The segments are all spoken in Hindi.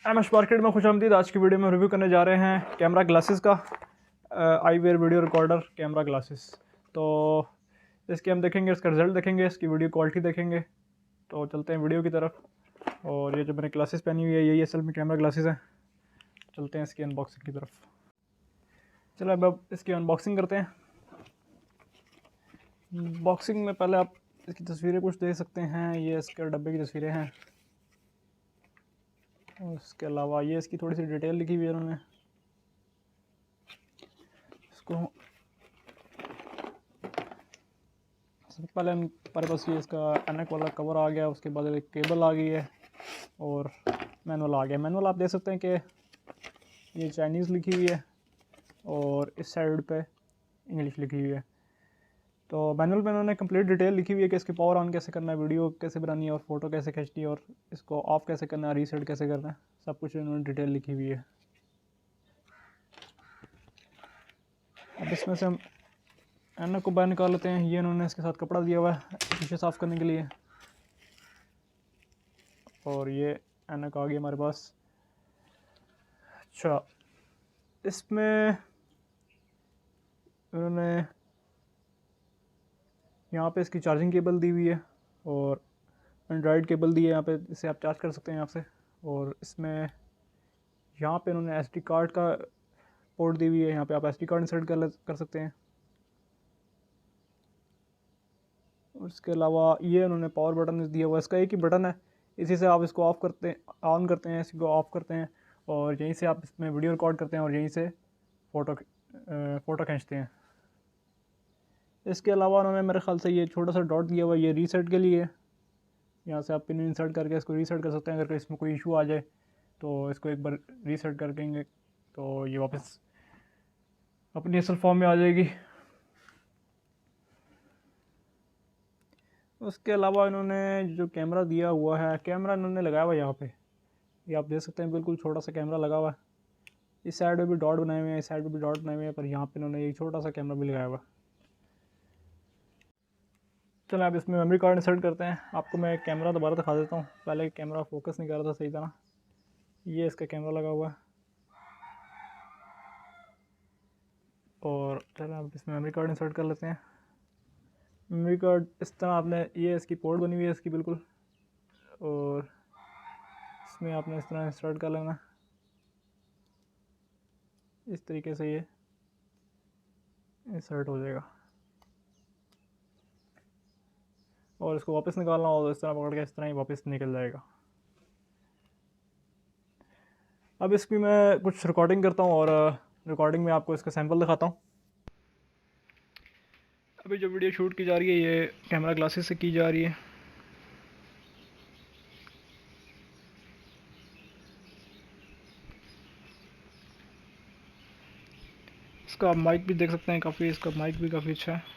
एमएस मार्केट में खुशामदीद। आज की वीडियो में रिव्यू करने जा रहे हैं कैमरा ग्लासेस का, I wear video recorder camera glasses. तो इसके हम देखेंगे, इसका रिज़ल्ट देखेंगे, इसकी वीडियो क्वालिटी देखेंगे। तो चलते हैं वीडियो की तरफ। और ये जो मैंने ग्लासेस पहनी हुई है यही असल में कैमरा ग्लासेस हैं। चलते हैं इसकी अनबॉक्सिंग की तरफ। चलो अब इसकी अनबॉक्सिंग करते हैं। बॉक्सिंग में पहले आप इसकी तस्वीरें कुछ देख सकते हैं। ये इसके डब्बे की तस्वीरें हैं। और इसके अलावा ये इसकी थोड़ी सी डिटेल लिखी हुई है उन्होंने। इसको सबसे पहले हमारे पास ये इसका एनक वाला कवर आ गया, उसके बाद एक केबल आ गई है और मैनुअल आ गया। मैनुअल आप देख सकते हैं कि ये चाइनीज़ लिखी हुई है और इस साइड पे इंग्लिश लिखी हुई है। तो मैनुअल में उन्होंने कंप्लीट डिटेल लिखी हुई है कि इसकी पावर ऑन कैसे करना है, वीडियो कैसे बनानी है और फ़ोटो कैसे खींचनी है और इसको ऑफ़ कैसे करना है, रीसेट कैसे करना है, सब कुछ उन्होंने डिटेल लिखी हुई है। अब इसमें से हम एनक को बाहर निकाल लेते हैं। ये उन्होंने इसके साथ कपड़ा दिया हुआ है शीशे साफ़ करने के लिए। और ये एनक आ गई हमारे पास। अच्छा, इसमें उन्होंने यहाँ पे इसकी चार्जिंग केबल दी हुई है और एंड्रॉयड केबल दी है यहाँ पे, इसे आप चार्ज कर सकते हैं यहाँ से। और इसमें यहाँ पे उन्होंने एसडी कार्ड का पोर्ट दी हुई है, यहाँ पे आप एसडी कार्ड इंसर्ट कर सकते हैं। और इसके अलावा ये उन्होंने पावर बटन दिया हुआ है। इसका एक ही बटन है, इसी से आप इसको ऑफ़ करते हैं, ऑन करते हैं, इसको ऑफ़ करते हैं और यहीं से आप इसमें वीडियो रिकॉर्ड करते हैं और यहीं से फ़ोटो खींचते हैं। इसके अलावा उन्होंने मेरे ख़्याल से ये छोटा सा डॉट दिया हुआ है, ये रीसेट के लिए। यहाँ से आप पिन इंसर्ट करके इसको रीसेट कर सकते हैं। अगर इसमें कोई इशू आ जाए तो इसको एक बार रीसेट कर देंगे तो ये वापस अपनी असल फॉर्म में आ जाएगी। उसके अलावा इन्होंने जो कैमरा दिया हुआ है, कैमरा इन्होंने लगाया हुआ है यहाँ पे, ये आप देख सकते हैं, बिल्कुल छोटा सा कैमरा लगा हुआ है। इस साइड पे भी डॉट बनाए हुए हैं, इस साइड पे भी डॉट बनाए हुए हैं, पर यहाँ पे इन्होंने एक छोटा सा कैमरा भी लगाया हुआ है। चलो आप इसमें मेमोरी कार्ड इंसर्ट करते हैं। आपको मैं कैमरा दोबारा दिखा देता हूँ, पहले कैमरा फोकस नहीं कर रहा था सही तरह। ये इसका कैमरा लगा हुआ है और चलो आप इसमें मेमोरी कार्ड इंसर्ट कर लेते हैं। मेमोरी कार्ड इस तरह आपने, ये इसकी पोर्ट बनी हुई है इसकी बिल्कुल, और इसमें आपने इस तरह इंसर्ट कर लेना। इस तरीके से ये इंसर्ट हो जाएगा और इसको वापस निकालना हो तो इस तरह पकड़ के इस तरह ही वापस निकल जाएगा। अब इसकी मैं कुछ रिकॉर्डिंग करता हूँ और रिकॉर्डिंग में आपको इसका सैंपल दिखाता हूँ। अभी जो वीडियो शूट की जा रही है ये कैमरा ग्लासेस से की जा रही है। इसका आप माइक भी देख सकते हैं, काफ़ी, इसका माइक भी काफ़ी अच्छा है।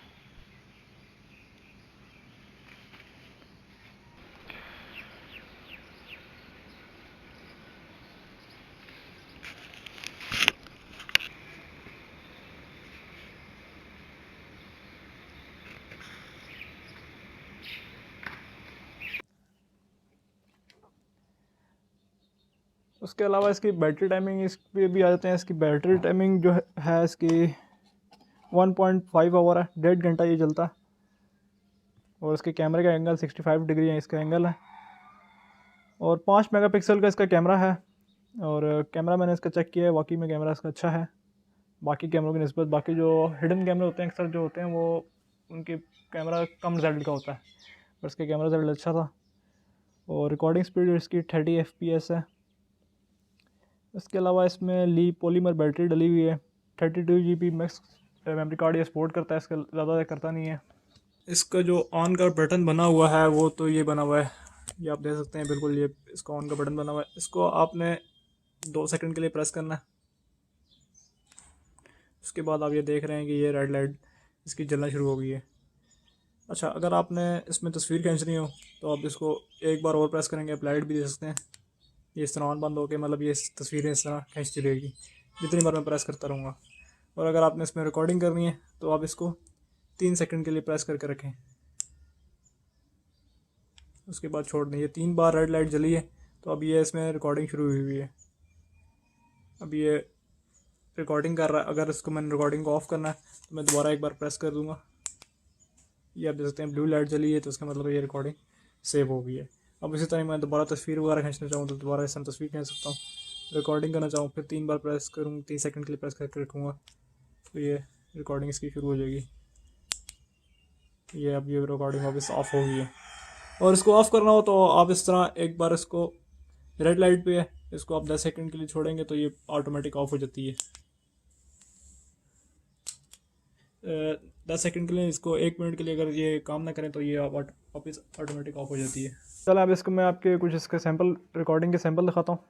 उसके अलावा इसकी बैटरी टाइमिंग, इस पर भी आ जाते हैं। इसकी बैटरी टाइमिंग जो है इसकी 1.5 आवर है, 1.5 घंटा ये चलता है। और इसके कैमरे का एंगल 65 डिग्री है इसका एंगल है और 5 मेगापिक्सल का इसका कैमरा है। और कैमरा मैंने इसका चेक किया है, वाकई में कैमरा इसका अच्छा है बाकी कैमरों की निस्बत। बाकी जो हिडन कैमरे होते हैं अक्सर जो होते हैं वो उनके कैमरा कम रिजल्ट का होता है, पर इसका कैमरा रिजल्ट अच्छा था। और रिकॉर्डिंग स्पीड इसकी 30 FPS है। इसके अलावा इसमें ली पॉलीमर बैटरी डली हुई है। 32 GB मैक्स मेमोरी कार्ड ये सपोर्ट करता है, इसका ज़्यादा करता नहीं है। इसका जो ऑन का बटन बना हुआ है वो तो ये बना हुआ है, ये आप देख सकते हैं बिल्कुल, ये इसका ऑन का बटन बना हुआ है। इसको आपने 2 सेकंड के लिए प्रेस करना है। उसके बाद आप ये देख रहे हैं कि ये रेड लाइट इसकी जलना शुरू हो गई है। अच्छा, अगर आपने इसमें तस्वीर खींचनी हो तो आप इसको एक बार और प्रेस करेंगे, आप लाइट भी दे सकते हैं। ये इस तरह ऑन बंद होकर मतलब ये तस्वीरें इस तरह खींचती रहेगी जितनी बार मैं प्रेस करता रहूँगा। और अगर आपने इसमें रिकॉर्डिंग करनी है तो आप इसको 3 सेकंड के लिए प्रेस करके रखें, उसके बाद छोड़ दें। ये 3 बार रेड लाइट जली है तो अब ये इसमें रिकॉर्डिंग शुरू हुई हुई है। अब ये रिकॉर्डिंग कर रहा है। अगर इसको मैंने रिकॉर्डिंग को ऑफ़ करना है तो मैं दोबारा एक बार प्रेस कर दूँगा। ये आप देख सकते हैं ब्लू लाइट जली है, तो इसका मतलब ये रिकॉर्डिंग सेव हो गई है। अब इसी तरह मैं दोबारा तस्वीर वगैरह खींचना चाहूँ तो दोबारा इसमें तस्वीर खींच सकता हूँ। रिकॉर्डिंग करना चाहूँ फिर 3 बार प्रेस करूँ, 3 सेकंड के लिए प्रेस करके रखूँगा तो ये रिकॉर्डिंग इसकी शुरू हो जाएगी। ये अब ये रिकॉर्डिंग वापस ऑफ हो गई है। और इसको ऑफ़ करना हो तो आप इस तरह एक बार इसको, रेड लाइट पे है, इसको आप 10 सेकंड के लिए छोड़ेंगे तो ये ऑटोमेटिक ऑफ हो जाती है। 10 सेकंड के लिए, इसको 1 मिनट के लिए अगर ये काम ना करें तो ये वापस ऑटोमेटिक ऑफ हो जाती है। चलो अब इसको मैं आपके कुछ इसके सैम्पल, रिकॉर्डिंग के सैम्पल दिखाता हूँ।